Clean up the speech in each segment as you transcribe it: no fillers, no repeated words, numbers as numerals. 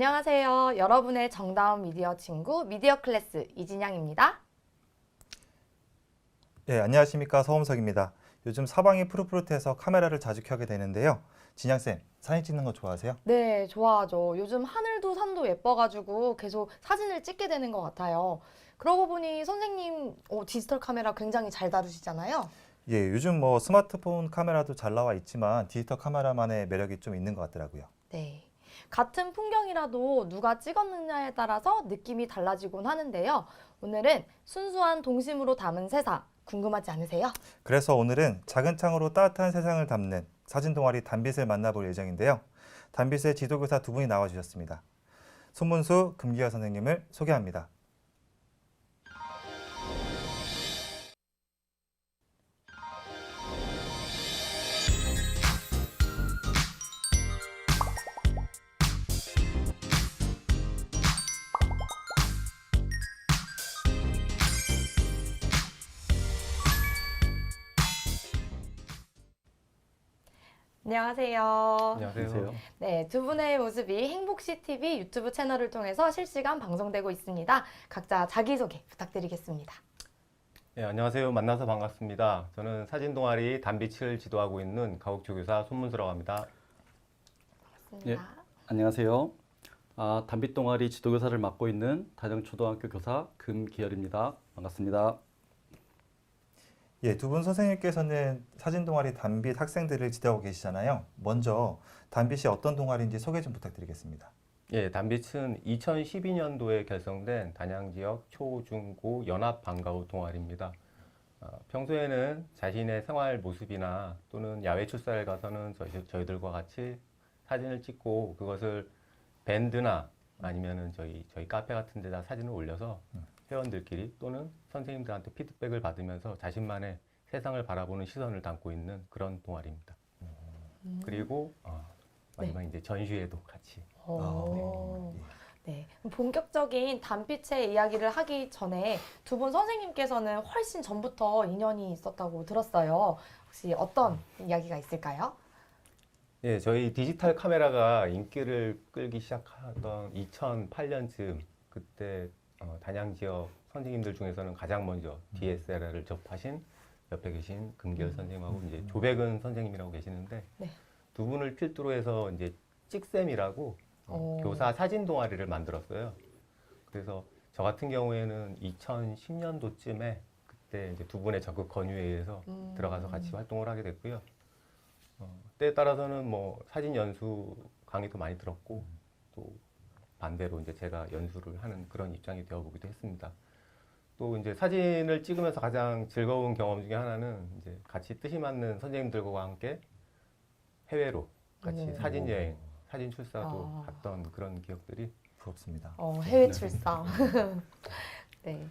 안녕하세요. 여러분의 정다운 미디어 친구 미디어 클래스 이진양입니다. 네, 안녕하십니까. 서범석입니다. 요즘 사방이 푸릇푸릇해서 카메라를 자주 켜게 되는데요. 진양쌤, 사진 찍는 거 좋아하세요? 네, 좋아하죠. 요즘 하늘도 산도 예뻐가지고 계속 사진을 찍게 되는 것 같아요. 그러고 보니 선생님 디지털 카메라 굉장히 잘 다루시잖아요. 예, 요즘 뭐 스마트폰 카메라도 잘 나와 있지만 디지털 카메라만의 매력이 좀 있는 것 같더라고요. 네. 같은 풍경이라도 누가 찍었느냐에 따라서 느낌이 달라지곤 하는데요. 오늘은 순수한 동심으로 담은 세상 궁금하지 않으세요? 그래서 오늘은 작은 창으로 따뜻한 세상을 담는 사진 동아리 단빛을 만나볼 예정인데요. 단빛의 지도교사 두 분이 나와주셨습니다. 손문수, 금기화 선생님을 소개합니다. 안녕하세요. 안녕하세요. 네, 두 분의 모습이 행복시TV 유튜브 채널을 통해서 실시간 방송되고 있습니다. 각자 자기소개 부탁드리겠습니다. 네, 안녕하세요. 만나서 반갑습니다. 저는 사진 동아리 단빛을 지도하고 있는 가옥조교사 손문수라고 합니다. 반갑습니다. 안녕하세요. 단빛 동아리 지도교사를 맡고 있는 단영초등학교 교사 금기열입니다. 반갑습니다. 예, 두 분 선생님께서는 사진 동아리 단빛 학생들을 지도하고 계시잖아요. 먼저 단빛이 어떤 동아리인지 소개 좀 부탁드리겠습니다. 예, 단빛은 2012년도에 결성된 단양 지역 초, 중, 고 연합 방과후 동아리입니다. 평소에는 자신의 생활 모습이나 또는 야외 출사를 가서는 저희들과 같이 사진을 찍고 그것을 밴드나 아니면은 저희 카페 같은 데다 사진을 올려서 회원들끼리 또는 선생님들한테 피드백을 받으면서 자신만의 세상을 바라보는 시선을 담고 있는 그런 동아리입니다. 그리고 마지막 이제 전시회도 같이. 네. 본격적인 단빛의 이야기를 하기 전에 두 분 선생님께서는 훨씬 전부터 인연이 있었다고 들었어요. 혹시 어떤 이야기가 있을까요? 예, 저희 디지털 카메라가 인기를 끌기 시작하던 2008년쯤 그때 단양 지역 선생님들 중에서는 가장 먼저 DSLR을 접하신 옆에 계신 금기열 선생님하고 이제 조백은 선생님이라고 계시는데 네. 두 분을 필두로 해서 이제 찍쌤이라고 교사 사진 동아리를 만들었어요. 그래서 저 같은 경우에는 2010년도쯤에 그때 이제 두 분의 적극 권유에 의해서 들어가서 같이 활동을 하게 됐고요. 때에 따라서는 뭐 사진 연수 강의도 많이 들었고 또 반대로 이제 제가 연수를 하는 그런 입장이 되어보기도 했습니다. 또 이제 사진을 찍으면서 가장 즐거운 경험 중에 하나는 이제 같이 뜻이 맞는 선생님들과 함께 해외로 같이 사진 여행, 사진 출사도 갔던 그런 기억들이 부럽습니다. 해외 출사. 네.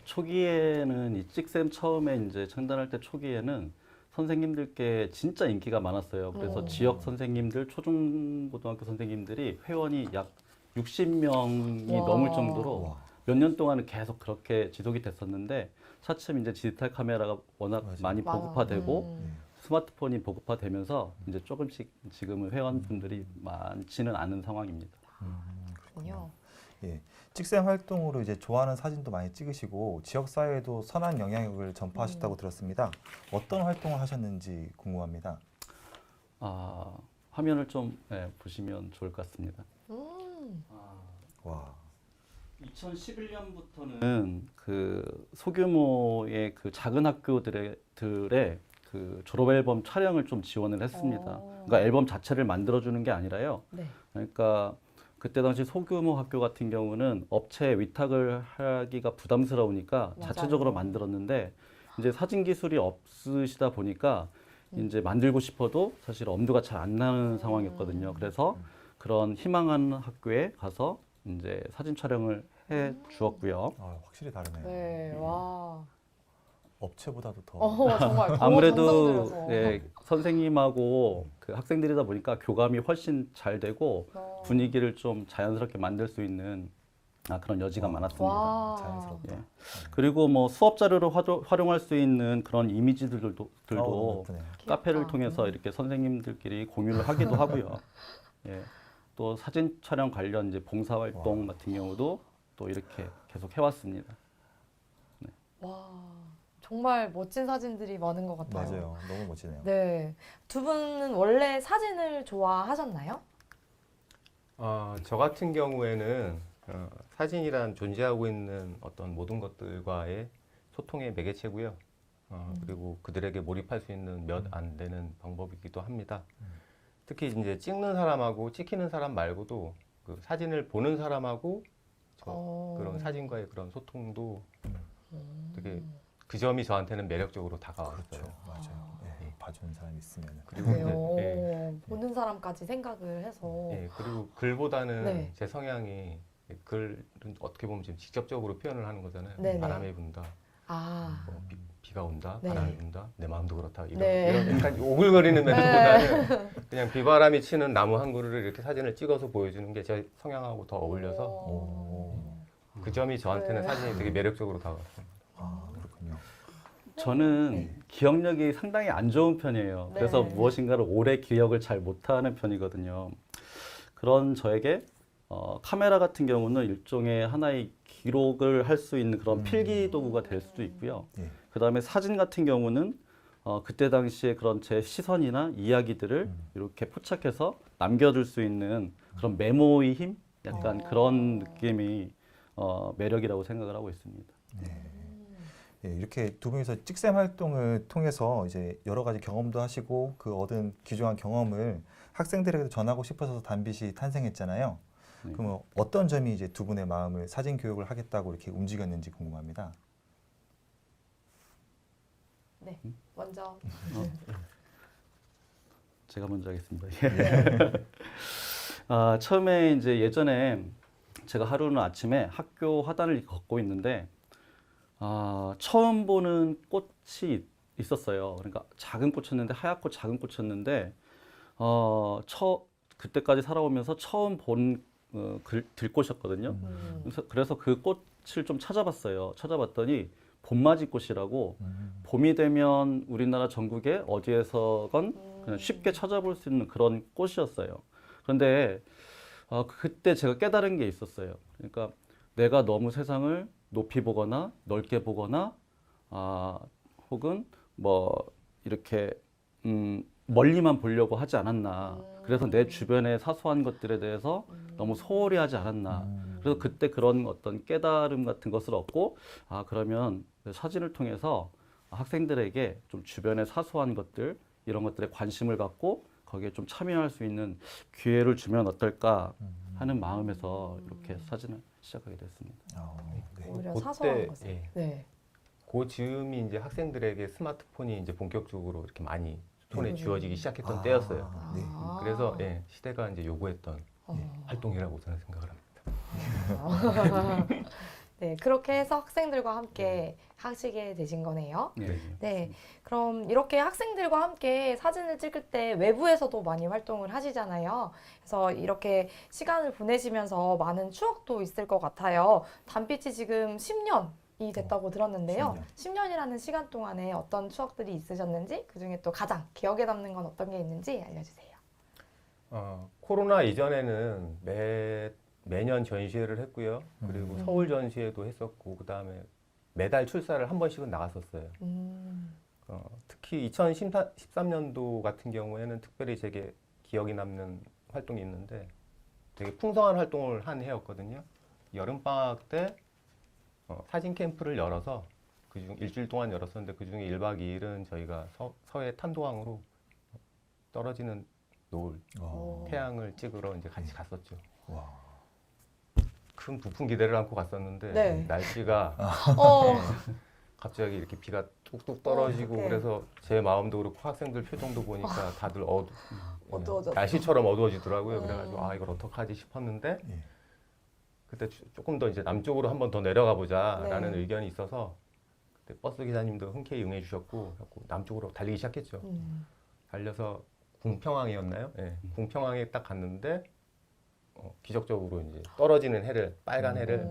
초기에는 이 찍쌤 처음에 이제 창단할 때 초기에는 선생님들께 진짜 인기가 많았어요. 그래서 지역 선생님들, 초중고등학교 선생님들이 회원이 약 60명이 넘을 정도로 몇 년 동안은 계속 그렇게 지속이 됐었는데 차츰 이제 디지털 카메라가 워낙 많이 보급화되고 스마트폰이 보급화되면서 이제 조금씩 지금은 회원분들이 많지는 않은 상황입니다. 그렇군요. 예, 찍쌤 활동으로 이제 좋아하는 사진도 많이 찍으시고 지역 사회에도 선한 영향력을 전파하셨다고 들었습니다. 어떤 활동을 하셨는지 궁금합니다. 화면을 좀 보시면 좋을 것 같습니다. 와. 2011년부터는 그 소규모의 그 작은 학교들의 그 졸업 앨범 촬영을 좀 지원을 했습니다. 그러니까 앨범 자체를 만들어주는 게 아니라요. 네. 그러니까 그때 당시 소규모 학교 같은 경우는 업체에 위탁을 하기가 부담스러우니까 자체적으로 만들었는데 이제 사진 기술이 없으시다 보니까 이제 만들고 싶어도 사실 엄두가 잘 안 나는 상황이었거든요. 그래서 그런 희망하는 학교에 가서 이제 사진 촬영을 해 주었고요. 확실히 다르네요. 네, 와. 업체보다도 더. 정말 더 아무래도 정성들여서. 선생님하고 그 학생들이다 보니까 교감이 훨씬 잘 되고 분위기를 좀 자연스럽게 만들 수 있는 그런 여지가 많았습니다. 와. 자연스럽다. 예. 그리고 뭐 수업 자료로 활용할 수 있는 그런 이미지들도 예쁘네요. 카페를 귀엽다. 통해서 이렇게 선생님들끼리 공유를 하기도 하고요. 예. 또 사진 촬영 관련 이제 봉사 활동 같은 경우도 또 이렇게 계속 해왔습니다. 와, 정말 멋진 사진들이 많은 것 같아요. 맞아요. 너무 멋지네요. 네. 두 분은 원래 사진을 좋아하셨나요? 저 같은 경우에는 사진이란 존재하고 있는 어떤 모든 것들과의 소통의 매개체고요. 그리고 그들에게 몰입할 수 있는 몇 안 되는 방법이기도 합니다. 특히 이제 찍는 사람하고 찍히는 사람 말고도 그 사진을 보는 사람하고 그런 사진과의 그런 소통도 되게 그 점이 저한테는 매력적으로 다가왔어요. 그렇죠. 맞아요. 예, 봐주는 사람이 있으면. 그리고 그래요. 예, 보는 사람까지 생각을 해서. 예, 그리고 글보다는 네. 제 성향이 글은 어떻게 보면 지금 직접적으로 표현을 하는 거잖아요. 네네. 바람이 분다, 아, 뭐 비가 온다, 네. 바람이 분다, 내 마음도 그렇다 이런, 네. 이런 약간 오글거리는 멘트보다는 그냥 비바람이 치는 나무 한 그루를 이렇게 사진을 찍어서 보여주는 게 제 성향하고 더 어울려서 오. 그 점이 저한테는 네. 사진이 되게 매력적으로 다가왔어요. 아, 그렇군요. 저는 기억력이 상당히 안 좋은 편이에요. 네. 그래서 무엇인가를 오래 기억을 잘 못하는 편이거든요. 그런 저에게 카메라 같은 경우는 일종의 하나의 기록을 할 수 있는 그런 필기 도구가 될 수도 있고요. 예. 그 다음에 사진 같은 경우는 그때 당시에 그런 제 시선이나 이야기들을 이렇게 포착해서 남겨둘 수 있는 그런 메모의 힘? 약간 그런 느낌이 매력이라고 생각을 하고 있습니다. 예, 이렇게 두 분이서 찍샘 활동을 통해서 이제 여러 가지 경험도 하시고 그 얻은 귀중한 경험을 학생들에게도 전하고 싶어서 단빛이 탄생했잖아요. 네. 그럼 어떤 점이 이제 두 분의 마음을 사진 교육을 하겠다고 이렇게 움직였는지 궁금합니다. 네. 먼저. 제가 먼저 하겠습니다. 처음에 이제 예전에 제가 하루는 아침에 학교 화단을 걷고 있는데 처음 보는 꽃이 있었어요. 그러니까 작은 꽃이었는데 하얗고 작은 꽃이었는데 그때까지 살아오면서 처음 본 들꽃이었거든요. 그래서 그 꽃을 좀 찾아봤어요. 찾아봤더니 봄맞이 꽃이라고 봄이 되면 우리나라 전국에 어디에서건 그냥 쉽게 찾아볼 수 있는 그런 꽃이었어요. 그런데 그때 제가 깨달은 게 있었어요. 그러니까 내가 너무 세상을 높이 보거나 넓게 보거나 혹은 뭐 이렇게 멀리만 보려고 하지 않았나. 그래서 내 주변의 사소한 것들에 대해서 너무 소홀히 하지 않았나. 그래서 그때 그런 어떤 깨달음 같은 것을 얻고 그러면 사진을 통해서 학생들에게 좀 주변의 사소한 것들 이런 것들에 관심을 갖고 거기에 좀 참여할 수 있는 기회를 주면 어떨까 하는 마음에서 이렇게 사진을 시작하게 됐습니다. 네. 오히려 그때, 사소한 것을. 예. 네. 그 즈음이 이제 학생들에게 스마트폰이 이제 본격적으로 이렇게 많이 손에 네. 쥐어지기 시작했던 때였어요. 네. 그래서 시대가 이제 요구했던 활동이라고 저는 생각을 합니다. 네, 그렇게 해서 학생들과 함께 하시게 되신 거네요. 네. 네, 그럼 이렇게 학생들과 함께 사진을 찍을 때 외부에서도 많이 활동을 하시잖아요. 그래서 이렇게 시간을 보내시면서 많은 추억도 있을 것 같아요. 단빛이 지금 10년이 됐다고 들었는데요. 10년이라는 시간 동안에 어떤 추억들이 있으셨는지, 그중에 또 가장 기억에 남는 건 어떤 게 있는지 알려주세요. 코로나 이전에는 매년 전시회를 했고요. 그리고 서울 전시회도 했었고, 그 다음에 매달 출사를 한 번씩은 나갔었어요. 특히 2013년도 같은 경우에는 특별히 제게 기억이 남는 활동이 있는데 되게 풍성한 활동을 한 해였거든요. 여름방학 때 사진 캠프를 열어서 그중 일주일 동안 열었었는데 그중에 1박 2일은 저희가 서해 탄도항으로 떨어지는 노을, 태양을 찍으러 이제 같이 갔었죠. 와. 큰 부푼 기대를 안고 갔었는데 네. 날씨가 어, 갑자기 이렇게 비가 뚝뚝 떨어지고 어떡해. 그래서 제 마음도 그렇고 학생들 표정도 보니까 다들 어두워졌어. 날씨처럼 어두워지더라고요. 그래가지고 이걸 어떡하지 싶었는데 예. 그때 조금 더 이제 남쪽으로 한번 더 내려가 보자라는 네. 의견이 있어서 그때 버스 기사님도 흔쾌히 응해 주셨고 남쪽으로 달리기 시작했죠. 달려서 궁평항이었나요? 예. 궁평항에 딱 갔는데 기적적으로 이제 떨어지는 해를 빨간 해를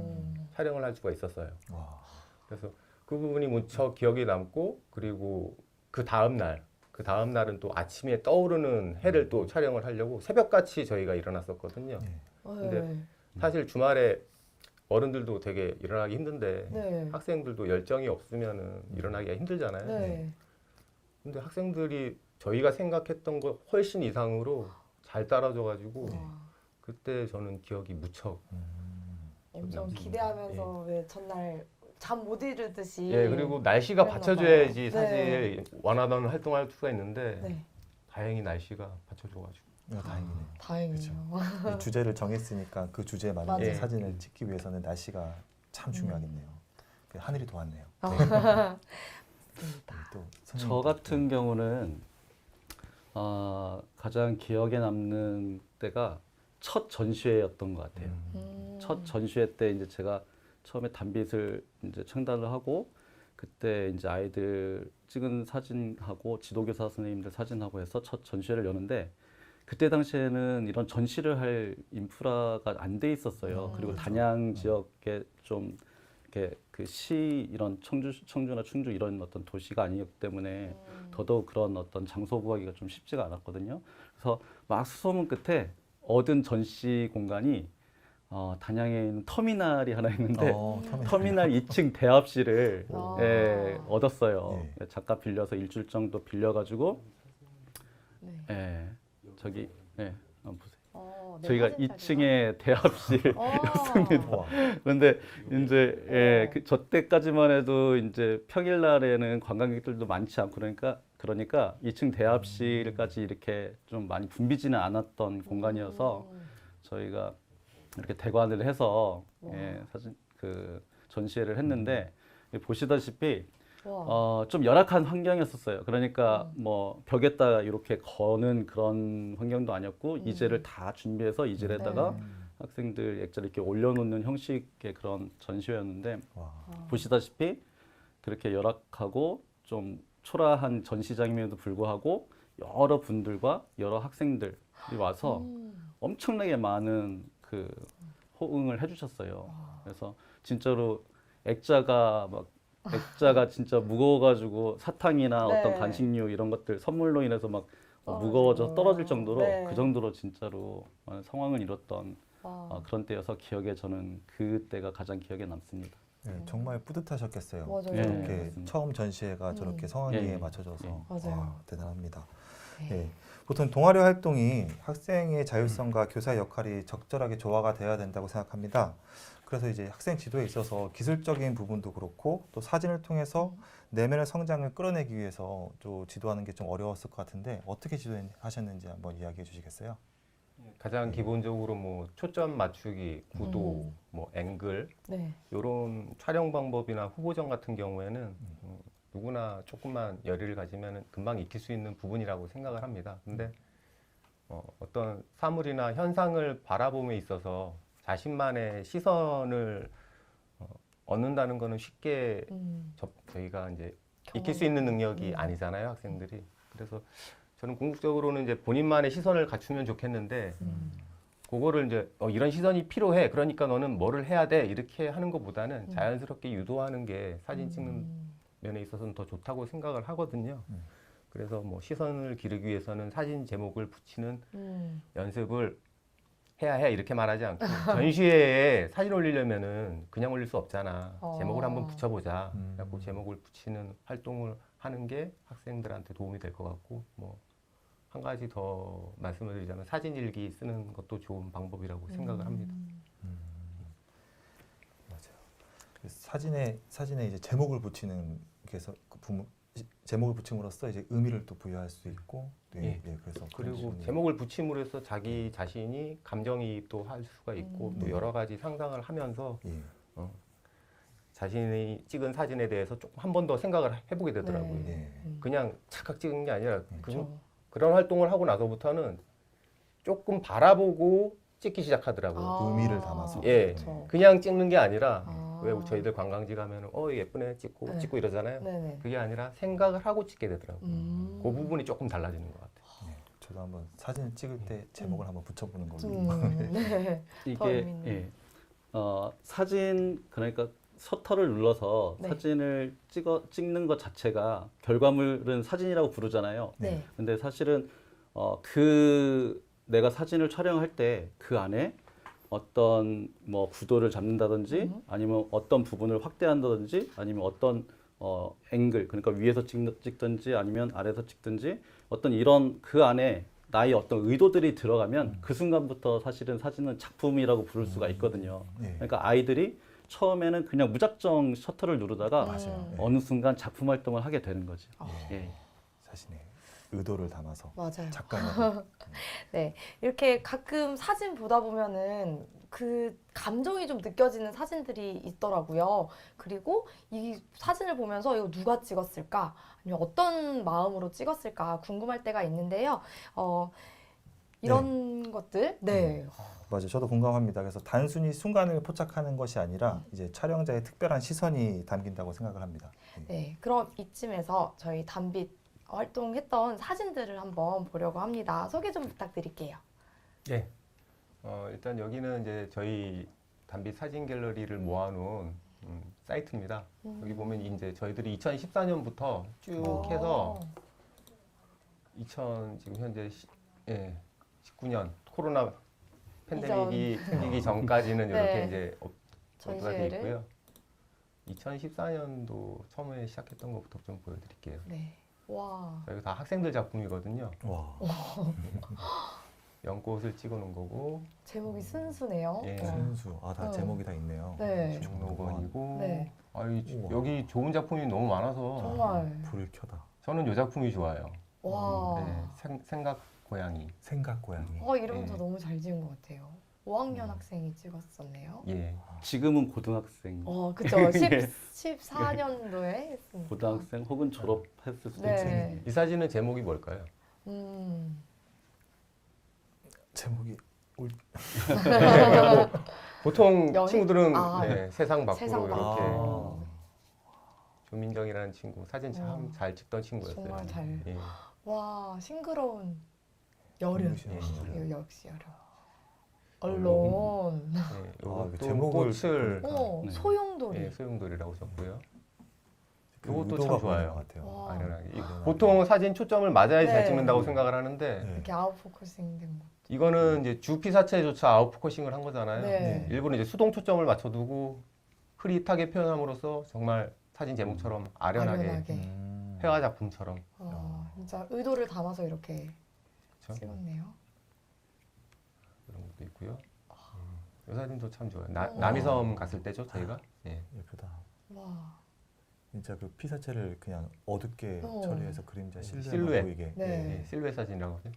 촬영을 할 수가 있었어요. 와. 그래서 그 부분이 무척 기억에 남고 그리고 그 다음 날 그 다음 날은 또 아침에 떠오르는 해를 또 촬영을 하려고 새벽같이 저희가 일어났었거든요. 근데 네. 사실 주말에 어른들도 되게 일어나기 힘든데 네. 학생들도 열정이 없으면은 일어나기가 힘들잖아요. 네. 근데 학생들이 저희가 생각했던 것 훨씬 이상으로 잘 따라줘가지고 와, 그때 저는 기억이 무척 엄청 남습니다. 기대하면서 왜 전날 잠 못 이루듯이. 예, 그리고 날씨가 그랬나 받쳐줘야지 봐요. 사실 원하던 활동할 수가 있는데 네. 다행히 날씨가 받쳐줘가지고 다행이네요. 다행이네요. 이 주제를 정했으니까 그 주제에 맞는 맞아요. 이제 사진을 찍기 위해서는 날씨가 참 중요하겠네요. 그 하늘이 도왔네요. 맞습니다. 또 저 선생님 같은 경우는 가장 기억에 남는 때가 첫 전시회였던 것 같아요. 첫 전시회 때 이제 제가 처음에 단빛을 이제 창단을 하고 그때 이제 아이들 찍은 사진하고 지도교사 선생님들 사진하고 해서 첫 전시회를 여는데 그때 당시에는 이런 전시를 할 인프라가 안 돼 있었어요. 그리고 단양 지역에 좀 이렇게 그 시 이런 청주나 충주 이런 어떤 도시가 아니었기 때문에 더더욱 그런 어떤 장소 구하기가 좀 쉽지가 않았거든요. 그래서 막 수소문 끝에 얻은 전시 공간이 단양에 있는 터미널이 하나 있는데 터미널 2층 대합실을 아. 예, 얻었어요. 예. 잠깐 빌려서 일주일 정도 빌려가지고 네. 예, 저기 예, 한번 보세요. 네, 저희가 사진 2층에 대합실 였습니다. 와, 그런데 이제 예, 저 때까지만 해도 이제 평일날에는 관광객들도 많지 않고 그러니까 2층 대합실까지 이렇게 좀 많이 붐비지는 않았던 공간이어서 저희가 이렇게 대관을 해서 예, 사진 그 전시회를 했는데 보시다시피 좀 열악한 환경이었었어요. 그러니까 뭐 벽에다 이렇게 거는 그런 환경도 아니었고 이제를 다 준비해서 이젤에다가 네. 학생들 액자를 이렇게 올려놓는 형식의 그런 전시회였는데 와. 보시다시피 그렇게 열악하고 좀 초라한 전시장임에도 불구하고 여러 분들과 여러 학생들이 와서 엄청나게 많은 그 호응을 해주셨어요. 그래서 진짜로 액자가 진짜 무거워가지고 사탕이나 네. 어떤 간식류 이런 것들 선물로 인해서 막 떨어지고. 무거워져 떨어질 정도로 네. 그 정도로 진짜로 상황을 잃었던 와. 그런 때여서 기억에 저는 그때가 가장 기억에 남습니다. 네, 정말 뿌듯하셨겠어요. 맞아요. 예. 이렇게 맞습니다. 처음 전시회가 저렇게 성황리에 예. 맞춰져서 예. 맞아요. 와, 대단합니다. 네. 예. 보통 동아리 활동이 학생의 자율성과 교사의 역할이 적절하게 조화가 되어야 된다고 생각합니다. 그래서 이제 학생 지도에 있어서 기술적인 부분도 그렇고 또 사진을 통해서 내면의 성장을 끌어내기 위해서 또 지도하는 게 좀 어려웠을 것 같은데 어떻게 지도하셨는지 한번 이야기해 주시겠어요? 가장 기본적으로 뭐 초점 맞추기, 구도, 뭐 앵글 네. 이런 촬영 방법이나 후보정 같은 경우에는 누구나 조금만 열의를 가지면 금방 익힐 수 있는 부분이라고 생각을 합니다. 근데 어떤 사물이나 현상을 바라봄에 있어서 자신만의 시선을 얻는다는 거는 쉽게 저희가 이제 익힐 수 있는 능력이 아니잖아요, 학생들이. 그래서 저는 궁극적으로는 이제 본인만의 시선을 갖추면 좋겠는데 그거를 이제 이런 시선이 필요해. 그러니까 너는 뭐를 해야 돼. 이렇게 하는 것보다는 자연스럽게 유도하는 게 사진 찍는 면에 있어서는 더 좋다고 생각을 하거든요. 그래서 뭐 시선을 기르기 위해서는 사진 제목을 붙이는 연습을 해야 해 이렇게 말하지 않고 전시회에 사진 올리려면은 그냥 올릴 수 없잖아. 제목을 한번 붙여보자. 그래갖고 제목을 붙이는 활동을 하는 게 학생들한테 도움이 될 것 같고 뭐 한 가지 더 말씀을 드리자면 사진 일기 쓰는 것도 좋은 방법이라고 생각을 합니다. 맞아요. 그래서 사진에 이제 제목을 붙이는 게서 제목을 붙임으로써 이제 의미를 또 부여할 수 있고 예. 그래서 그리고 제목을 붙임으로써 자기 자신이 감정이입도 할 수가 있고 또 여러 가지 상상을 하면서 예. 자신이 찍은 사진에 대해서 조금 한 번 더 생각을 해보게 되더라고요. 네. 예. 그냥 착각 찍은 게 아니라 그렇죠. 그런 활동을 하고 나서부터는 조금 바라보고 찍기 시작하더라고요. 의미를 담아서. 예, 그렇죠. 그냥 찍는 게 아니라 아. 왜 저희들 관광지 가면은 예쁘네 찍고 네. 찍고 이러잖아요. 네네. 그게 아니라 생각을 하고 찍게 되더라고요. 그 그 부분이 조금 달라지는 것 같아요. 네, 저도 한번 사진을 찍을 때 제목을 한번 붙여보는 걸로. 네. 더 이게 의미 있는. 사진 그러니까 셔터를 눌러서 네. 사진을 찍는 것 자체가 결과물은 사진이라고 부르잖아요. 네. 근데 사실은 그 내가 사진을 촬영할 때 그 안에 어떤 뭐 구도를 잡는다든지 아니면 어떤 부분을 확대한다든지 아니면 어떤 앵글 그러니까 위에서 찍든지 아니면 아래에서 찍든지 어떤 이런 그 안에 나의 어떤 의도들이 들어가면 그 순간부터 사실은 사진은 작품이라고 부를 수가 있거든요. 예. 그러니까 아이들이 처음에는 그냥 무작정 셔터를 누르다가 맞아요. 네. 어느 순간 작품 활동을 하게 되는 거죠. 예. 자신의 의도를 담아서 맞아요. 작가가 네, 이렇게 가끔 사진 보다 보면은 그 감정이 좀 느껴지는 사진들이 있더라고요. 그리고 이 사진을 보면서 이거 누가 찍었을까? 아니면 어떤 마음으로 찍었을까? 궁금할 때가 있는데요. 이런 것들, 네. 맞아요. 저도 공감합니다. 그래서 단순히 순간을 포착하는 것이 아니라 이제 촬영자의 특별한 시선이 담긴다고 생각을 합니다. 네, 그럼 이쯤에서 저희 단빛 활동했던 사진들을 한번 보려고 합니다. 소개 좀 부탁드릴게요. 예. 일단 여기는 이제 저희 단빛 사진 갤러리를 모아놓은 사이트입니다. 여기 보면 이제 저희들이 2014년부터 쭉 해서 지금 현재 19년 코로나 팬데믹이 생기기 전까지는 네. 이렇게 이제 업로드가 돼 전시회를? 있고요. 2014년도 처음에 시작했던 것부터 좀 보여드릴게요. 네. 와. 이거 다 학생들 작품이거든요. 와, 연꽃을 찍어놓은 거고 제목이 순수네요. 예. 순수. 아, 다 제목이 다 있네요. 네. 종로건이고 네. 우와. 여기 좋은 작품이 너무 많아서 정말. 불을 켜다. 저는 이 작품이 좋아요. 와. 네, 생각 고양이. 생각 고양이. 이름도 예. 너무 잘 지은 것 같아요. 5학년 학생이 찍었었네요. 예. 지금은 고등학생, 그죠. 14년도에 했으니까. 고등학생 혹은 졸업했을 수도 네. 이 사진은 제목이 뭘까요? 제목이 보통 여행? 친구들은 아, 세상 밖으로 세상 이렇게 밖으로. 조민정이라는 친구 사진 참 잘 찍던 친구였어요. 정말 잘. 예. 와, 싱그러운 여름. 예. 역시 여름. 언론. 네, 그 이것도 제목을 꽃을 네. 소용돌이. 소용돌이라고 적고요. 그 이것도 의도가 참 보이는 좋아요. 것 같아요. 와. 아련하게. 아련하게. 보통 사진 초점을 맞아야 잘 네. 찍는다고 생각을 하는데 네. 이렇게 아웃포커싱 된 거. 이거는 이제 주피사체조차 아웃포커싱을 한 거잖아요. 네. 일부러 이제 수동 초점을 맞춰두고 흐릿하게 표현함으로써 정말 사진 제목처럼 아련하게 회화 작품처럼 진짜 의도를 담아서 이렇게 그렇죠? 찍었네요. 그런 것도 있고요. 이 사진도 참 좋아요. 남이섬 갔을 때죠, 저희가. 예. 예쁘다. 와. 진짜 그 피사체를 그냥 어둡게 어. 처리해서 그림자 실루엣 실루엣. 보이게. 네. 예, 실루엣 사진이라고 하죠.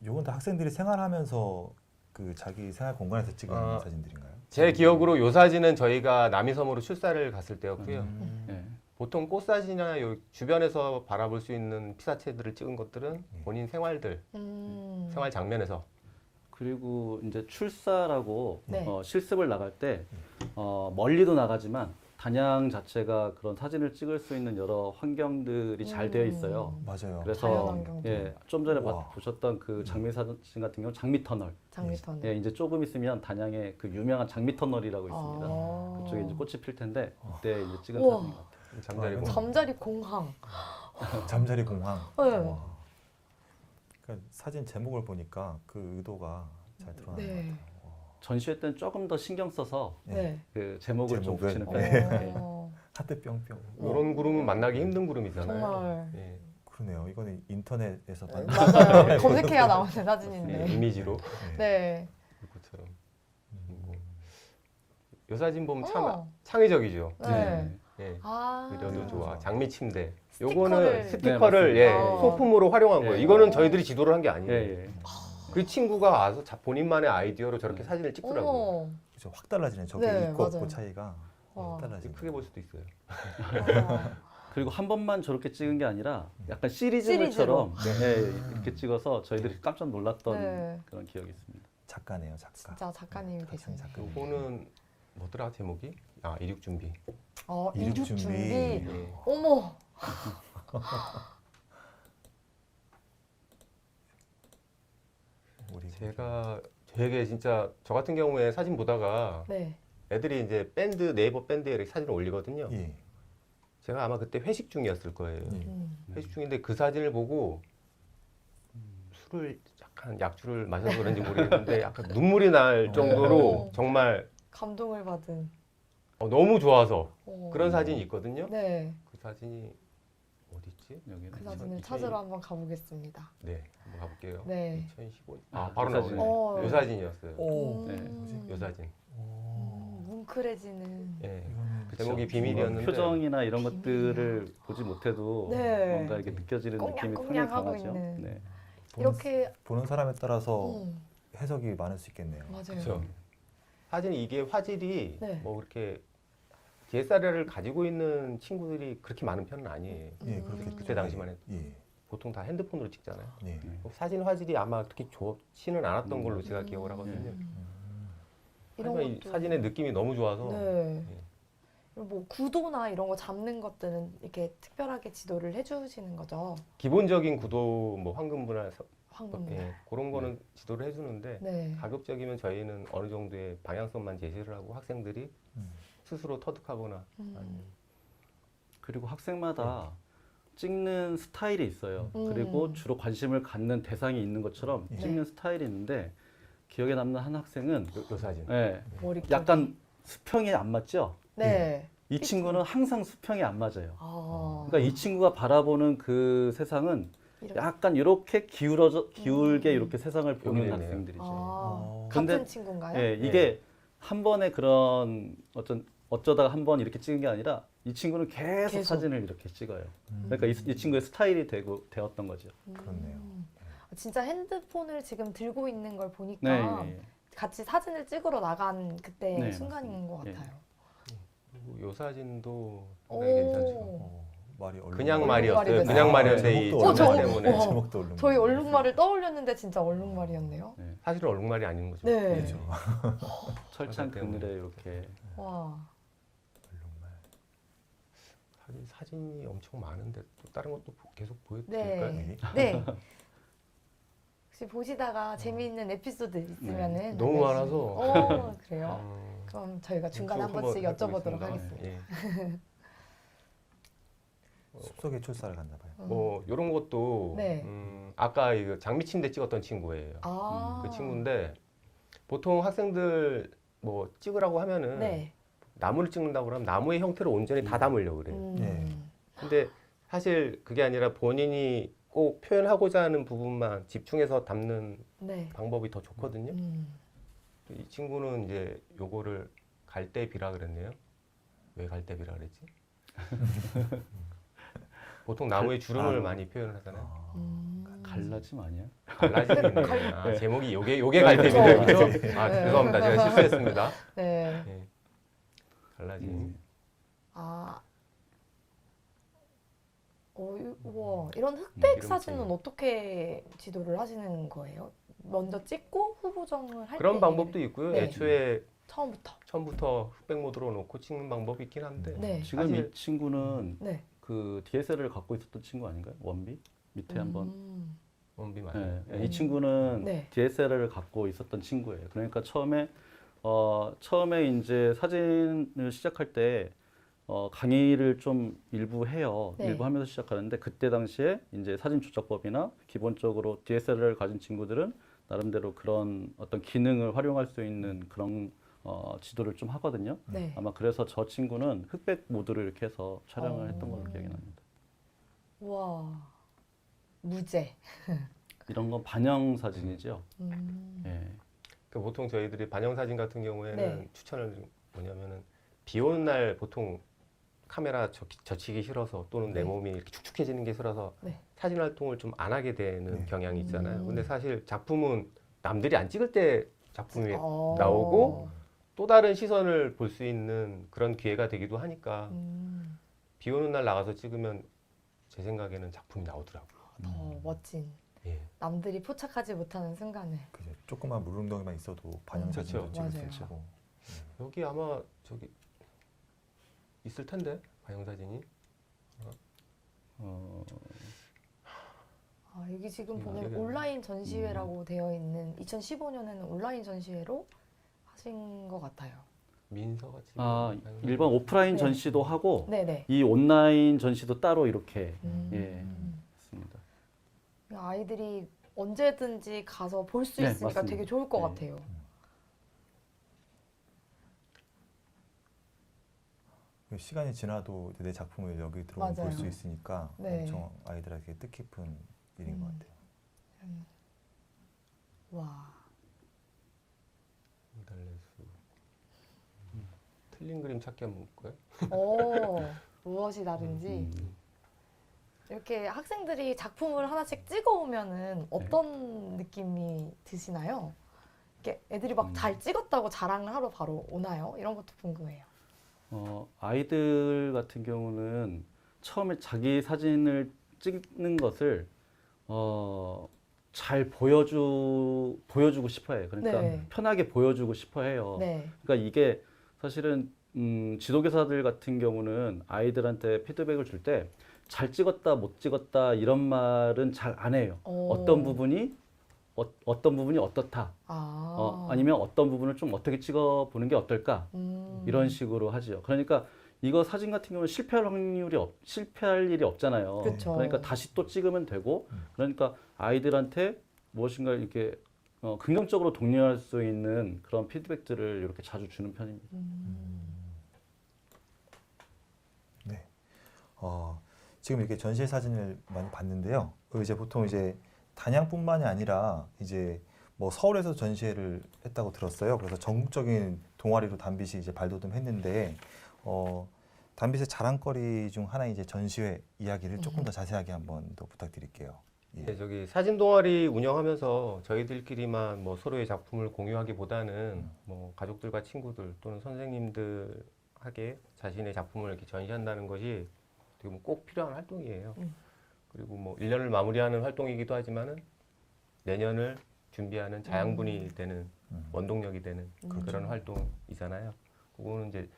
요건 다 학생들이 생활하면서 그 자기 생활 공간에서 찍은 아. 사진들인가요? 제 기억으로 이 사진은 저희가 남이섬으로 출사를 갔을 때였고요. 예. 보통 꽃사진이나 요 주변에서 바라볼 수 있는 피사체들을 찍은 것들은 본인 생활들, 생활 장면에서 그리고 이제 출사라고 네. 실습을 나갈 때 멀리도 나가지만 단양 자체가 그런 사진을 찍을 수 있는 여러 환경들이 잘 되어 있어요. 맞아요. 그래서 자연환경도. 예, 좀 전에 우와. 보셨던 그 장미 사진 같은 경우 장미 터널. 장미터널. 예, 이제 조금 있으면 단양에 그 유명한 장미 터널이라고 있습니다. 아. 그쪽에 이제 꽃이 필 텐데 그때 이제 찍은 우와. 사진 같아요. 잠자리 아, 공. 잠자리 공항. 잠자리 공항. 네. 와. 그러니까 사진 제목을 보니까 그 의도가 잘 드러나는 것 네. 같아요. 전시회 때는 조금 더 신경 써서 네. 그 제목을 좀 제목을? 붙이는 어. 편이에요. 어, 하트 뿅뿅. 이런 구름은 만나기 힘든 구름이잖아요. 정말. 예. 그러네요. 이거는 인터넷에서 만 맞아요. 검색해야 나오는 사진인데. 예, 이미지로 네. 이것처럼. 이 사진 보면 참 어. 창의적이죠. 네. 예. 아. 그려도 좋아. 장미 침대. 스티커를- 요거는 스티커를 네, 예, 맞습니다. 소품으로 활용한 예. 거예요. 이거는 저희들이 지도를 한 게 아니에요. 예, 예. 그 친구가 와서 본인만의 아이디어로 저렇게 사진을 찍더라고요. 어머. 그죠. 확 달라지네. 저게 네, 있고 맞아요. 없고 차이가 와. 확 달라지네. 크게 볼 수도 있어요. 와. 그리고 한 번만 저렇게 찍은 게 아니라 약간 시리즈물처럼 예, 이렇게 찍어서 저희들이 깜짝 놀랐던 네. 그런 기억이 있습니다. 작가네요, 작가. 진짜 작가님이 같은 되셨네. 작가. 요거는 뭐더라 제목이? 이륙 준비. 이륙 이륙 준비. 준비. 예. 어머. 우리 제가 되게 진짜 저 같은 경우에 사진 보다가 네. 애들이 이제 밴드 네이버 밴드에 이렇게 사진을 올리거든요. 예. 제가 아마 그때 회식 중이었을 거예요. 예. 회식 중인데 그 사진을 보고 술을 약간 약주를 마셔서 그런지 모르겠는데 약간 눈물이 날 정도로 정말 감동을 받은. 너무 좋아서 어. 그런 사진이 있거든요. 네, 그 사진이 어디 있지? 여기는 그 사진을 2000 찾으러 한번 가보겠습니다. 네, 한번 가볼게요. 네. 2015. 아, 바로 그 나오네. 사진. 어. 요 사진이었어요. 오. 네. 요 사진. 뭉클해지는. 예. 이거는 그 제목이 그쵸. 비밀이었는데 표정이나 이런 비밀이야. 것들을 보지 못해도 네. 뭔가 이렇게 느껴지는 느낌이 꽁냥꽁냥 상당히 하고 강하죠. 있는. 네. 이렇게. 보는 사람에 따라서 음, 해석이 많을 수 있겠네요. 맞아요. 그렇죠. 사진이 이게 화질이 네. 뭐 그렇게 DSLR을 가지고 있는 친구들이 그렇게 많은 편은 아니에요. 예, 그렇겠죠. 그때 당시만 해도. 예. 보통 다 핸드폰으로 찍잖아요. 예. 사진 화질이 아마 그렇게 좋지는 않았던 걸로 제가 기억을 하거든요. 이런 하지만 이 것도. 사진의 느낌이 너무 좋아서 네. 뭐 구도나 이런 거 잡는 것들은 이렇게 특별하게 지도를 해주시는 거죠. 기본적인 구도 뭐 황금분할 황금. 예, 그런 거는 지도를 해주는데 네. 가급적이면 저희는 어느 정도의 방향성만 제시를 하고 학생들이 음. 스스로 터득하거나 음. 그리고 학생마다 찍는 스타일이 있어요. 음. 그리고 주로 관심을 갖는 대상이 있는 것처럼 예. 찍는 스타일이 있는데 기억에 남는 한 학생은 요 사진. 예, 머리 약간 수평이 안 맞죠? 네. 이 친구는 항상 수평이 안 맞아요. 아. 그러니까 이 친구가 바라보는 그 세상은 이렇게. 약간 이렇게 기울게 이렇게 세상을 보는 여기네요. 학생들이죠. 아. 근데- 같은 친구인가요? 예, 이게 한 번에 그런 어쩌다가 한 번 이렇게 찍은 게 아니라 이 친구는 계속 사진을 이렇게 찍어요. 그러니까 이 친구의 스타일이 되었던 거죠. 그렇네요. 진짜 핸드폰을 지금 들고 있는 걸 네, 보니까 예, 예. 같이 사진을 찍으러 나간 그때 네, 순간인 것 맞습니다. 같아요. 그리고 요 사진도 상당히 괜찮죠. 말이 얼른 그냥 얼룩말이 말이었어요. 됐어요. 그냥 말이었는데 이 제목도 저- 얼룩말 때문에 어. 제목도 얼른. 저희 얼룩말을 떠올렸는데 진짜 얼룩말이었네요. 네. 사실은 얼룩말이 아닌 거죠. 네. 그렇죠. 철창 때문에. 그늘에 이렇게 와. 얼룩말. 사진이 엄청 많은데 또 다른 것도 계속 네. 보여드릴까요? 네. 혹시 보시다가 재미있는 에피소드 있으면은 너무 알려주시면- 많아서. 그래요? 그럼 저희가 중간에 한 쭉 번씩 한번 여쭤보도록 해보겠습니다. 하겠습니다. 예. 숲속의 출사를 갔나 봐요. 뭐 이런 것도 네. 아까 이거 장미 침대 찍었던 친구예요. 아. 그 친구인데 보통 학생들 뭐 찍으라고 하면은 네. 나무를 찍는다고 그러면 나무의 형태를 온전히 다 담으려고 그래요. 네. 근데 사실 그게 아니라 본인이 꼭 표현하고자 하는 부분만 집중해서 담는 네. 방법이 더 좋거든요. 이 친구는 이제 요거를 갈대비라 그랬네요. 왜 갈대비라 그랬지? 보통 나무의 주름을 많이 표현을 하잖아요. 갈라짐 아니야? 갈라지네. 아, 제목이 요게 갈대비네요. 그죠? 아, 네. 죄송합니다. 제가 실수했습니다. 네. 예. 갈라짐. 아. 우와. 이런 흑백 이름 사진은 찍는. 어떻게 지도를 하시는 거예요? 먼저 찍고 후보정을 할 그런 때 방법도 있고요. 네. 애초에 처음부터. 처음부터 흑백 모드로 놓고 찍는 방법이 있긴 한데 네. 지금 사실- 이 친구는 네. 그 DSLR을 갖고 있었던 친구 아닌가요? 원비 밑에 한번. 원비 맞아요. 이 친구는 네. DSLR을 갖고 있었던 친구예요. 그러니까 처음에 이제 사진을 시작할 때 강의를 좀 일부 해요. 네. 일부 하면서 시작하는데 그때 당시에 이제 사진 조작법이나 기본적으로 DSLR을 가진 친구들은 나름대로 그런 어떤 기능을 활용할 수 있는 그런 지도를 좀 하거든요. 네. 아마 그래서 저 친구는 흑백 모드를 이렇게 해서 촬영을 했던 걸로 기억이 납니다. 와. 무죄. 이런 건 반영 사진이죠. 예. 그 보통 저희들이 반영 사진 같은 경우에는 네. 추천을 뭐냐면은 비 오는 날 보통 카메라 젖히기 싫어서 또는 내 네. 몸이 이렇게 축축해지는 게 싫어서 네. 사진 활동을 좀 안 하게 되는 네. 경향이 있잖아요. 음. 근데 사실 작품은 남들이 안 찍을 때 작품이 어. 나오고 또 다른 시선을 볼 수 있는 그런 기회가 되기도 하니까 비 오는 날 나가서 찍으면 제 생각에는 작품이 나오더라고요. 더 멋진. 예. 남들이 포착하지 못하는 순간을. 그죠. 조그만 물웅덩이만 있어도 반영 사진으로 그렇죠. 찍을 맞아요. 수 있고. 여기 아마 저기 있을 텐데 반영 사진이. 여기 지금 기억이 보면 안 나요. 온라인 전시회라고 되어 있는 2015년에는 온라인 전시회로 하신 것 같아요. 민서가 지금 일반 오프라인 네. 전시도 하고 네네. 이 온라인 전시도 따로 이렇게 음. 예, 했습니다. 아이들이 언제든지 가서 볼 수 네, 있으니까 맞습니다. 되게 좋을 것 네. 같아요. 시간이 지나도 내 작품을 여기 들어오면 볼 맞아요. 수 있으니까 네. 엄청 아이들에게 뜻깊은 일인 것 같아요. 와. 달래수. 틀린 그림 찾기 한번 볼까요? 무엇이 다른지. 이렇게 학생들이 작품을 하나씩 찍어오면은 어떤 느낌이 드시나요? 이렇게 애들이 막 잘 찍었다고 자랑을 하러 바로 오나요? 이런 것도 궁금해요. 아이들 같은 경우는 처음에 자기 사진을 찍는 것을 잘 보여주고 싶어해요. 그러니까 네. 편하게 보여주고 싶어해요. 네. 그러니까 이게 사실은 지도교사들 같은 경우는 아이들한테 피드백을 줄 때 잘 찍었다, 못 찍었다 이런 말은 잘 안 해요. 어떤 부분이 어떻다. 아니면 어떤 부분을 좀 어떻게 찍어보는 게 어떨까 이런 식으로 하지요. 그러니까 이거 사진 같은 경우는 실패할 일이 없잖아요. 그쵸. 그러니까 다시 또 찍으면 되고 그러니까 아이들한테 무엇인가 이렇게 긍정적으로 독려할 수 있는 그런 피드백들을 이렇게 자주 주는 편입니다. 네. 지금 이렇게 전시 사진을 많이 봤는데요. 이제 보통 이제 단양뿐만이 아니라 이제 뭐 서울에서 전시회를 했다고 들었어요. 그래서 전국적인 동아리로 단빛이 이제 발돋움했는데 단빛의 자랑거리 중 하나 이제 전시회 이야기를 조금 더 자세하게 한번 더 부탁드릴게요. 예. 네, 저기 사진 동아리 운영하면서 저희들끼리만 뭐 서로의 작품을 공유하기보다는 뭐 가족들과 친구들 또는 선생님들에게 자신의 작품을 이렇게 전시한다는 것이 되게 꼭 필요한 활동이에요. 그리고 뭐 1년을 마무리하는 활동이기도 하지만은 내년을 준비하는 자양분이 되는 원동력이 되는 그런 활동이잖아요. 그거는 이제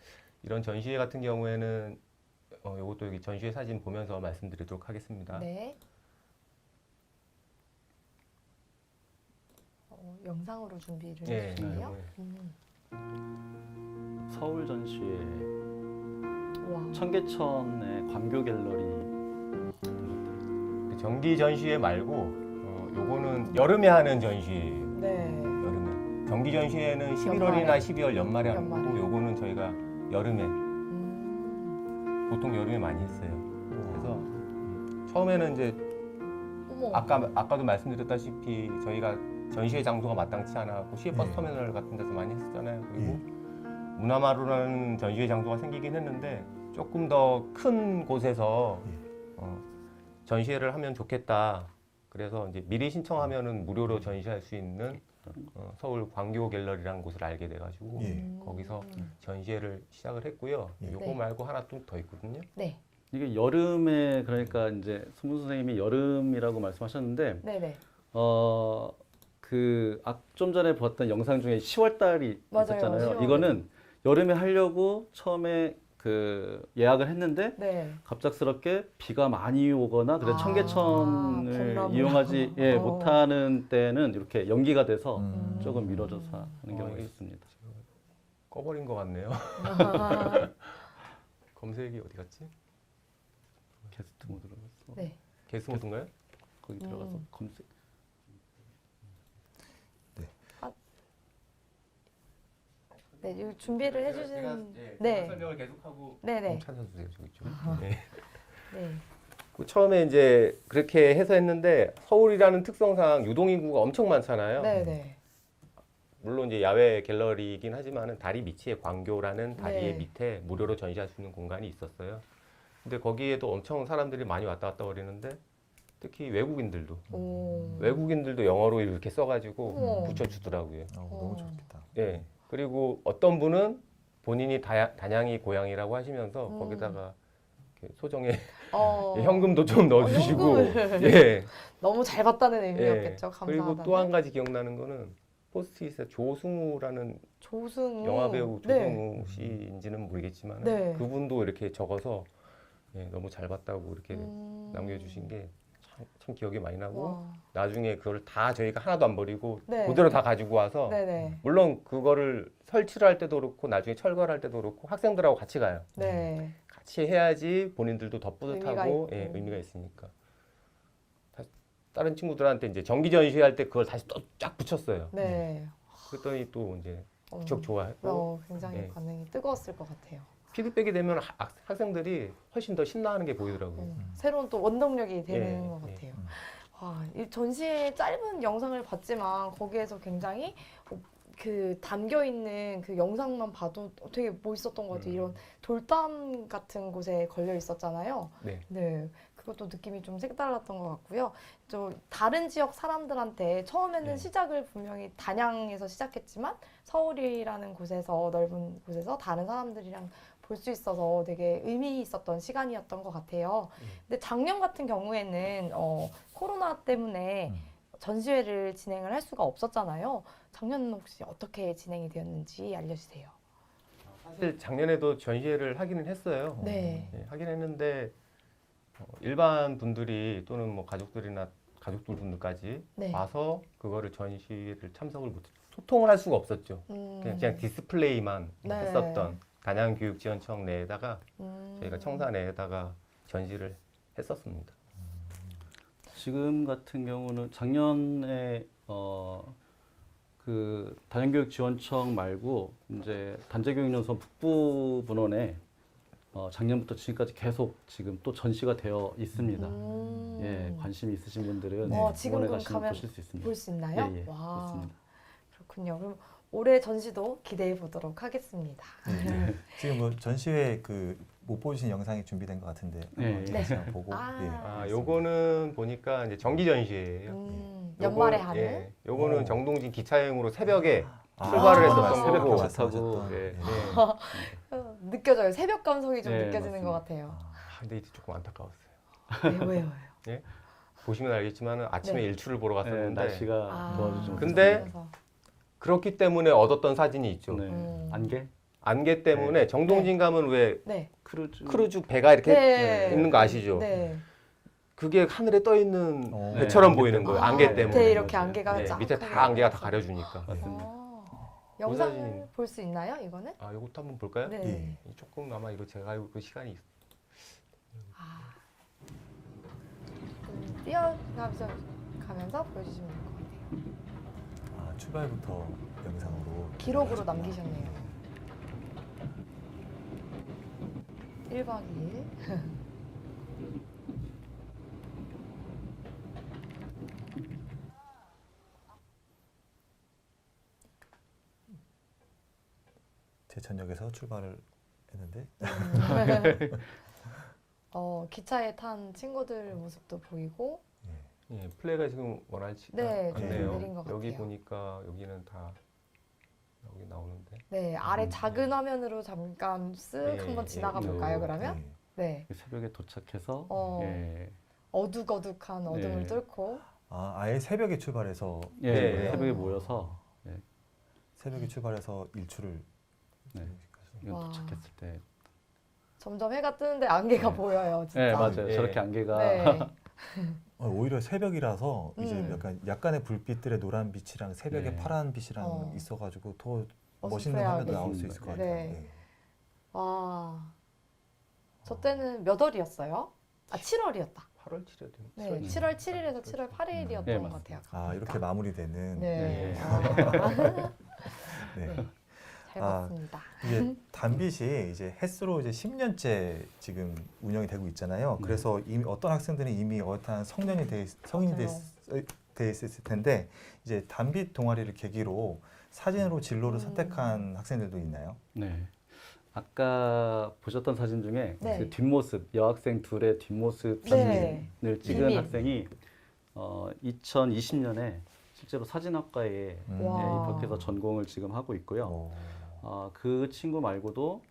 이런 전시회 같은 경우에는 이것도 여기 전시회 사진 보면서 말씀드리도록 하겠습니다. 네. 영상으로 준비를 네, 해주셨네요. 네. 서울 전시회 와. 청계천의 광교 갤러리 그 정기 전시회 말고 요거는 여름에 하는 전시회예요. 네. 여름에. 정기 전시회는 연말에. 11월이나 12월 연말에 하는 연말에. 거고 요거는 저희가 여름에 보통 여름에 많이 했어요. 그래서 처음에는 이제 어머. 아까도 말씀드렸다시피 저희가 전시회 장소가 마땅치 않았고 시외버스 예. 터미널 같은 데서 많이 했었잖아요. 그리고 예. 문화마루라는 전시회 장소가 생기긴 했는데 조금 더 큰 곳에서 전시회를 하면 좋겠다. 그래서 이제 미리 신청하면은 무료로 전시할 수 있는 서울 광교 갤러리라는 곳을 알게 돼가지고 예. 거기서 전시회를 시작을 했고요. 예. 요거 네. 말고 하나 또 더 있거든요. 네. 이게 여름에 그러니까 이제 손문 선생님이 여름이라고 말씀하셨는데 네네. 좀 전에 봤던 영상 중에 10월 달이 맞아요, 있었잖아요. 10월. 이거는 여름에 하려고 처음에 예약을 했는데 네. 갑작스럽게 비가 많이 오거나 그래서 청계천을 콩나물. 이용하지 못하는 때는 이렇게 연기가 돼서 조금 미뤄져서 하는 경우가 이게 있습니다. 꺼버린 것 같네요. 검색이 어디 갔지? 게스트 모드로 가서 네. 게스 모드인가요? 거기 들어가서 검색. 네. 이거 준비를 해주신. 네. 네. 설명을 계속하고 네네. 찾아주세요. 저기 좀. 네. 네. 그 처음에 이제 그렇게 해서 했는데 서울이라는 특성상 유동인구가 엄청 많잖아요. 네네. 물론 이제 야외 갤러리이긴 하지만은 다리 밑에 광교라는 다리의 네. 밑에 무료로 전시할 수 있는 공간이 있었어요. 근데 거기에도 엄청 사람들이 많이 왔다 갔다 거리는데 특히 외국인들도 영어로 이렇게 써가지고 붙여주더라고요. 너무 좋겠다. 예. 그리고 어떤 분은 본인이 단양이 고향이라고 하시면서 거기다가 이렇게 소정에 현금도 좀 넣어주시고, 현금을. 예. 너무 잘 봤다는 의미였겠죠. 감사하다. 그리고 또 한 가지 기억나는 거는 포스트잇에 조승우라는 조승우. 영화 배우 네. 조승우 씨인지는 모르겠지만 네. 그분도 이렇게 적어서 너무 잘 봤다고 이렇게 남겨주신 게 참 기억이 많이 나고 와. 나중에 그걸 다 저희가 하나도 안 버리고 네. 그대로 다 가지고 와서 네네. 물론 그거를 설치를 할 때도 그렇고 나중에 철거를 할 때도 그렇고 학생들하고 같이 가요. 네. 같이 해야지 본인들도 더 의미가 뿌듯하고 있고. 예, 의미가 있으니까. 다른 친구들한테 이제 정기 전시할 때 그걸 다시 또 쫙 붙였어요. 네. 그랬더니 또 이제 어, 무척 좋아했고 굉장히 네. 반응이 뜨거웠을 것 같아요. 피드백이 되면 학생들이 훨씬 더 신나하는 게 보이더라고요. 새로운 또 원동력이 되는 예, 것 예. 같아요. 와, 이 전시의 짧은 영상을 봤지만 거기에서 굉장히 그 담겨 있는 그 영상만 봐도 되게 멋있었던 것 같아요. 이런 돌담 같은 곳에 걸려 있었잖아요. 네. 네, 그것도 느낌이 좀 색달랐던 것 같고요. 좀 다른 지역 사람들한테 처음에는 네. 시작을 분명히 단양에서 시작했지만 서울이라는 곳에서 넓은 곳에서 다른 사람들이랑 볼 수 있어서 되게 의미 있었던 시간이었던 것 같아요. 근데 작년 같은 경우에는 코로나 때문에 전시회를 진행을 할 수가 없었잖아요. 작년은 혹시 어떻게 진행이 되었는지 알려주세요. 사실 작년에도 전시회를 하기는 했어요. 네. 예, 하긴 했는데 일반 분들이 또는 뭐 가족들이나 가족들 분들까지 네. 와서 그거를 전시회를 참석을 못 소통을 할 수가 없었죠. 그냥 디스플레이만 네. 했었던 단양교육지원청 내에다가 음. 저희가 청사 내에다가 전시를 했었습니다. 지금 같은 경우는 작년에 그 단양교육지원청 말고 이제 단재교육연수원 북부분원에 작년부터 지금까지 계속 지금 또 전시가 되어 있습니다. 예, 관심이 있으신 분들은 지금 원에 그럼 가시면 가면 보실 수 있습니다. 볼 수 있나요? 예, 예, 와, 있습니다. 그렇군요. 그럼 올해 전시도 기대해 보도록 하겠습니다. 네. 지금 뭐 전시회 그 못 보신 영상이 준비된 것 같은데 네. 한번 다시 한번 보고 아. 요거는 보니까 이제 정기 전시회예요. 연말에 요거- 하는. 예, 요거는 오. 정동진 기차여행으로 새벽에 아, 출발을 아, 했었던 새벽 거고 기차 타고, 말씀하셨던, 예. 예. 느껴져요. 새벽 감성이 좀 네, 느껴지는 것 맞습니다. 같아요. 근데 이제 조금 안타까웠어요. 네, 왜요? 보시면 알겠지만 아침에 네. 일출을 보러 예, 갔었는데 날씨가 도와주지 못해서. 근데 그렇기 때문에 얻었던 사진이 있죠. 네. 안개? 안개 때문에 정동진 가면 왜 네. 크루즈 배가 이렇게 네. 있는 거 아시죠? 네. 그게 하늘에 떠 있는 어. 배처럼 네, 보이는 안개 거예요. 때문에. 안개 아, 때문에. 밑에 이렇게 안개가 네, 쫙 밑에 하게 다 안개가 다 나와서. 가려주니까. 맞습니다. 영상을 사진이- 볼 수 있나요, 이거는? 아, 이것도 한번 볼까요? 네. 예. 조금 아마 이거 제가 알고 있는 시간이 있어요. 아. 뛰어가면서 보여주시면 될 것 같아요. 아, 출발부터 영상으로 기록으로 남기셨네요. 1박 2일. 제천역에서 출발을 했는데 기차에 탄 친구들 모습도 보이고. 예, 플레이가 지금 원활치 네, 좀 않네요. 내린 것 여기 같아요. 보니까 여기는 다 여기 나오는데. 네, 아래 작은 화면으로 잠깐 쓱 예, 한번 예, 지나가 예. 볼까요, 그러면? 네. 네. 새벽에 도착해서 어. 예, 어둑어둑한 어둠을 네. 뚫고. 아예 새벽에 출발해서 예, 네. 새벽에 모여서 새벽에 출발해서 일출을 네. 와. 도착했을 때 점점 해가 뜨는데 안개가 네. 보여요, 진짜. 네, 맞아요. 예. 저렇게 안개가 네. 오히려 새벽이라서 이제 음. 약간의 불빛들의 노란 빛이랑 새벽에 네. 파란 빛이랑 어. 있어가지고 더 멋있는 어스프레하게. 화면도 나올 수 있을 것 같아요. 네. 네. 와. 저 때는 몇 월이었어요? 아, 7월이었다. 8월 7일이요. 네, 7월 7일에서 7월 8일이었던 네, 것 맞습니다. 같아요. 이렇게 마무리되는 네. 네. 네. 네. 잘 아, 봤습니다. 이게 단빛이 이제 햇수로 이제 10년째 지금 운영이 되고 있잖아요. 네. 그래서 이미 어떤 학생들은 이미 어떤 성인이 돼 있을 텐데 이제 단빛 동아리를 계기로 사진으로 진로를 선택한 학생들도 있나요? 네. 아까 보셨던 사진 중에 네. 그 뒷모습 여학생 둘의 뒷모습 네. 사진을 찍은 비밀. 학생이 2020년에 실제로 사진학과에 와. 입학해서 전공을 지금 하고 있고요. 어, 그 친구 말고도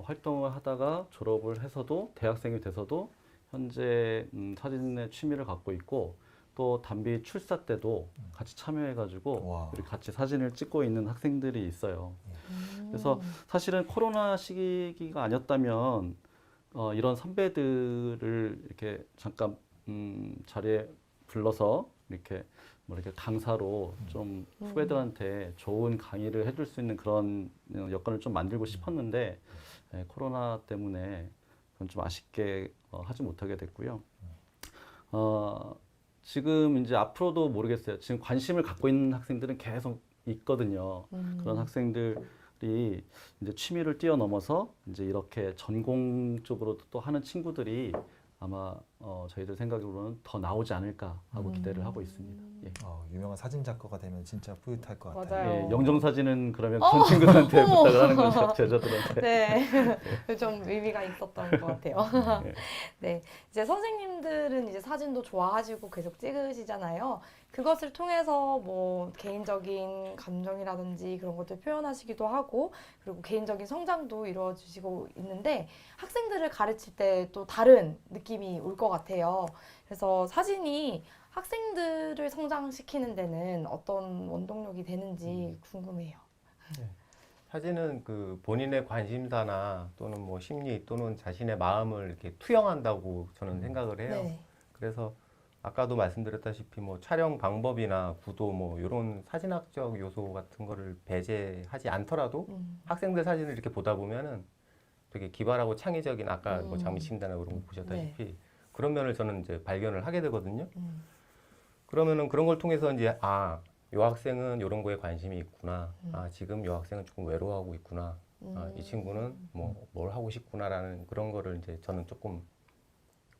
활동을 하다가 졸업을 해서도 대학생이 돼서도 현재 사진의 취미를 갖고 있고 또 단비 출사 때도 같이 참여해가지고 와. 우리 같이 사진을 찍고 있는 학생들이 있어요. 그래서 사실은 코로나 시기가 아니었다면 이런 선배들을 이렇게 잠깐 자리에 불러서 이렇게 뭐 이렇게 강사로 좀 후배들한테 좋은 강의를 해줄 수 있는 그런 여건을 좀 만들고 싶었는데 코로나 때문에 그건 좀 아쉽게 하지 못하게 됐고요. 지금 이제 앞으로도 모르겠어요. 지금 관심을 갖고 있는 학생들은 계속 있거든요. 그런 학생들이 이제 취미를 뛰어넘어서 이제 이렇게 전공 쪽으로 또 하는 친구들이 아마 저희들 생각으로는 더 나오지 않을까 하고 기대를 하고 있습니다. 예. 유명한 사진 작가가 되면 진짜 뿌듯할 것 같아요. 맞아요. 예, 영정 사진은 그러면 그런 친구들한테 어머. 부탁을 하는 거죠, 제자들한테. 네, 좀 의미가 있었던 것 같아요. 예. 네, 이제 선생님들은 이제 사진도 좋아하시고 계속 찍으시잖아요. 그것을 통해서 뭐 개인적인 감정이라든지 그런 것들 표현하시기도 하고, 그리고 개인적인 성장도 이루어지시고 있는데 학생들을 가르칠 때 또 다른 느낌이 올 것 같아요. 그래서 사진이 학생들을 성장시키는 데는 어떤 원동력이 되는지 궁금해요. 사진은 그 본인의 관심사나 또는 뭐 심리 또는 자신의 마음을 이렇게 투영한다고 저는 생각을 해요. 네. 그래서 아까도 말씀드렸다시피 뭐 촬영 방법이나 구도 뭐 이런 사진학적 요소 같은 거를 배제하지 않더라도 학생들 사진을 이렇게 보다 보면은 되게 기발하고 창의적인 아까 뭐 장미침대나 그런 거 보셨다시피 그런 면을 저는 이제 발견을 하게 되거든요. 그러면은 그런 걸 통해서 이제 요 학생은 이런 거에 관심이 있구나. 지금 요 학생은 조금 외로워하고 있구나. 이 친구는 뭐 뭘 하고 싶구나라는 그런 거를 이제 저는 조금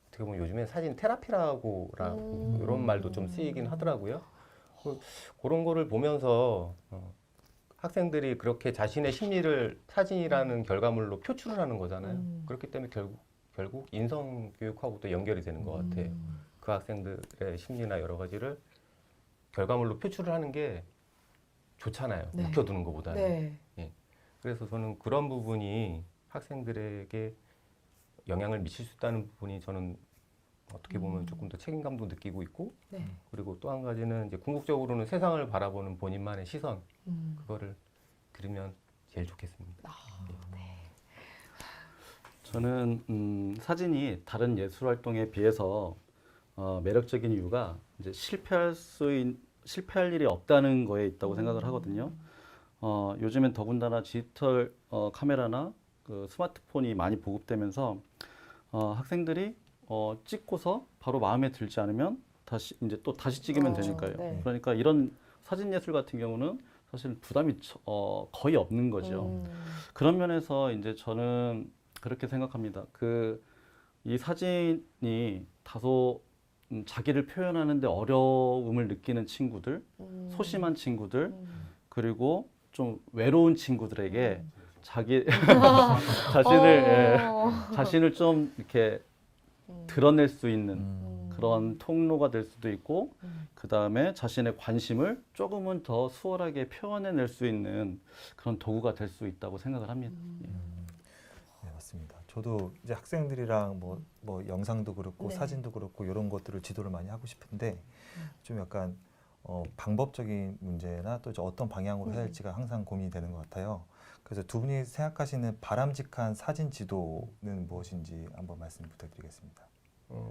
어떻게 보면 요즘에 사진 테라피라고 이런 말도 좀 쓰이긴 하더라고요. 그런 거를 보면서 학생들이 그렇게 자신의 심리를 사진이라는 결과물로 표출을 하는 거잖아요. 그렇기 때문에 결국 인성 교육하고 또 연결이 되는 것 같아요. 그 학생들의 심리나 여러 가지를 결과물로 표출을 하는 게 좋잖아요. 네. 묵혀두는 것보다는. 네. 예. 그래서 저는 그런 부분이 학생들에게 영향을 미칠 수 있다는 부분이 저는 어떻게 보면 조금 더 책임감도 느끼고 있고, 네. 그리고 또 한 가지는 이제 궁극적으로는 세상을 바라보는 본인만의 시선, 그거를 기르면 제일 좋겠습니다. 저는 사진이 다른 예술 활동에 비해서 매력적인 이유가 이제 실패할 일이 없다는 거에 있다고 생각을 하거든요. 요즘엔 더군다나 디지털 카메라나 그 스마트폰이 많이 보급되면서 학생들이 찍고서 바로 마음에 들지 않으면 다시 찍으면 되니까요. 네. 그러니까 이런 사진 예술 같은 경우는 사실 부담이 거의 없는 거죠. 그런 면에서 이제 저는 그렇게 생각합니다. 이 사진이 다소 자기를 표현하는데 어려움을 느끼는 친구들, 소심한 친구들, 그리고 좀 외로운 친구들에게 자신을 좀 이렇게 드러낼 수 있는 그런 통로가 될 수도 있고, 그 다음에 자신의 관심을 조금은 더 수월하게 표현해낼 수 있는 그런 도구가 될 수 있다고 생각을 합니다. 예. 네, 맞습니다. 저도 이제 학생들이랑 뭐 영상도 그렇고 네. 사진도 그렇고 이런 것들을 지도를 많이 하고 싶은데 좀 약간 방법적인 문제나 또 이제 어떤 방향으로 해야 할지가 항상 고민이 되는 것 같아요. 그래서 두 분이 생각하시는 바람직한 사진 지도는 무엇인지 한번 말씀 부탁드리겠습니다.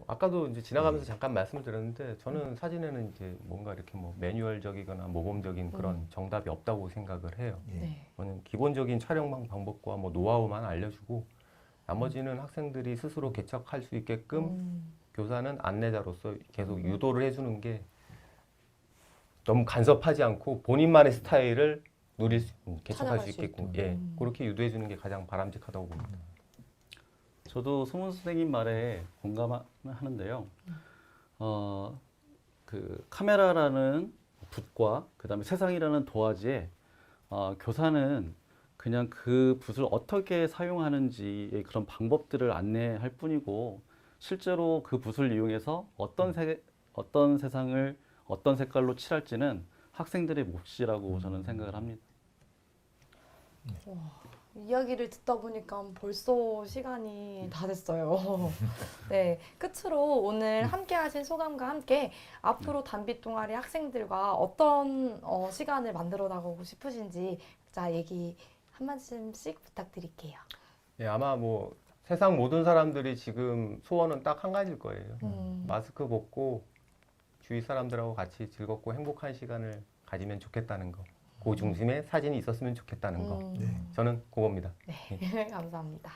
아까도 이제 지나가면서 잠깐 말씀을 드렸는데 저는 사진에는 이제 뭔가 이렇게 뭐 매뉴얼적이거나 모범적인 그런 정답이 없다고 생각을 해요. 예. 네. 저는 기본적인 촬영 방법과 뭐 노하우만 알려주고 나머지는 학생들이 스스로 개척할 수 있게끔 교사는 안내자로서 계속 유도를 해주는 게 너무 간섭하지 않고 본인만의 스타일을 개척할 수 있게끔 그렇게 유도해주는 게 가장 바람직하다고 봅니다. 저도 소문 선생님 말에 공감하는데요. 그 카메라라는 붓과 그다음에 세상이라는 도화지에 교사는 그냥 그 붓을 어떻게 사용하는지의 그런 방법들을 안내할 뿐이고, 실제로 그 붓을 이용해서 어떤 세상을 어떤 색깔로 칠할지는 학생들의 몫이라고 저는 생각을 합니다. 이야기를 듣다 보니까 벌써 시간이 다 됐어요. 네, 끝으로 오늘 함께 하신 소감과 함께 앞으로 단빛 동아리 학생들과 어떤 시간을 만들어 나가고 싶으신지 자 얘기 한 말씀씩 부탁드릴게요. 예, 아마 뭐 세상 모든 사람들이 지금 소원은 딱 한 가지일 거예요. 마스크 벗고 주위 사람들하고 같이 즐겁고 행복한 시간을 가지면 좋겠다는 거. 그 중심에 사진이 있었으면 좋겠다는 거. 네. 저는 그겁니다. 네, 감사합니다.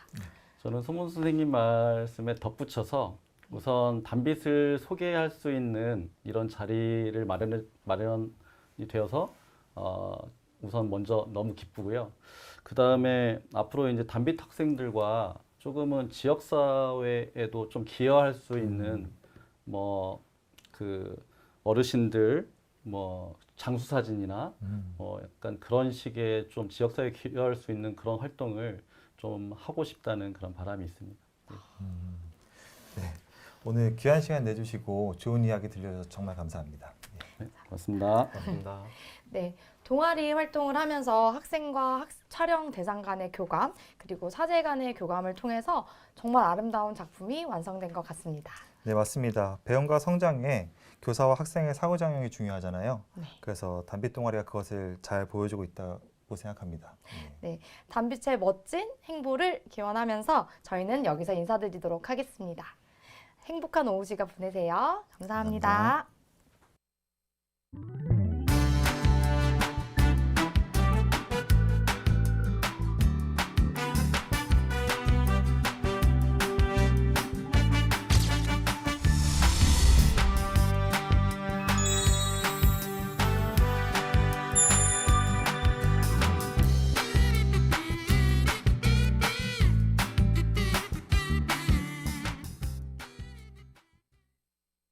저는 송문 선생님 말씀에 덧붙여서 우선 단빛을 소개할 수 있는 이런 자리를 마련이 되어서 우선 먼저 너무 기쁘고요. 그 다음에 앞으로 이제 단빛 학생들과 조금은 지역 사회에도 좀 기여할 수 있는 뭐 그 어르신들 뭐 장수 사진이나 약간 그런 식의 좀 지역 사회에 기여할 수 있는 그런 활동을 좀 하고 싶다는 그런 바람이 있습니다. 네. 오늘 귀한 시간 내주시고 좋은 이야기 들려주셔서 정말 감사합니다. 예. 네, 고맙습니다. 고맙습니다. 네, 동아리 활동을 하면서 학생과 촬영 대상 간의 교감, 그리고 사제 간의 교감을 통해서 정말 아름다운 작품이 완성된 것 같습니다. 네, 맞습니다. 배움과 성장에 교사와 학생의 상호작용이 중요하잖아요. 네. 그래서 단빛 동아리가 그것을 잘 보여주고 있다고 생각합니다. 네. 단빛의 멋진 행보를 기원하면서 저희는 여기서 인사드리도록 하겠습니다. 행복한 오후 시간 보내세요. 감사합니다. 감사합니다.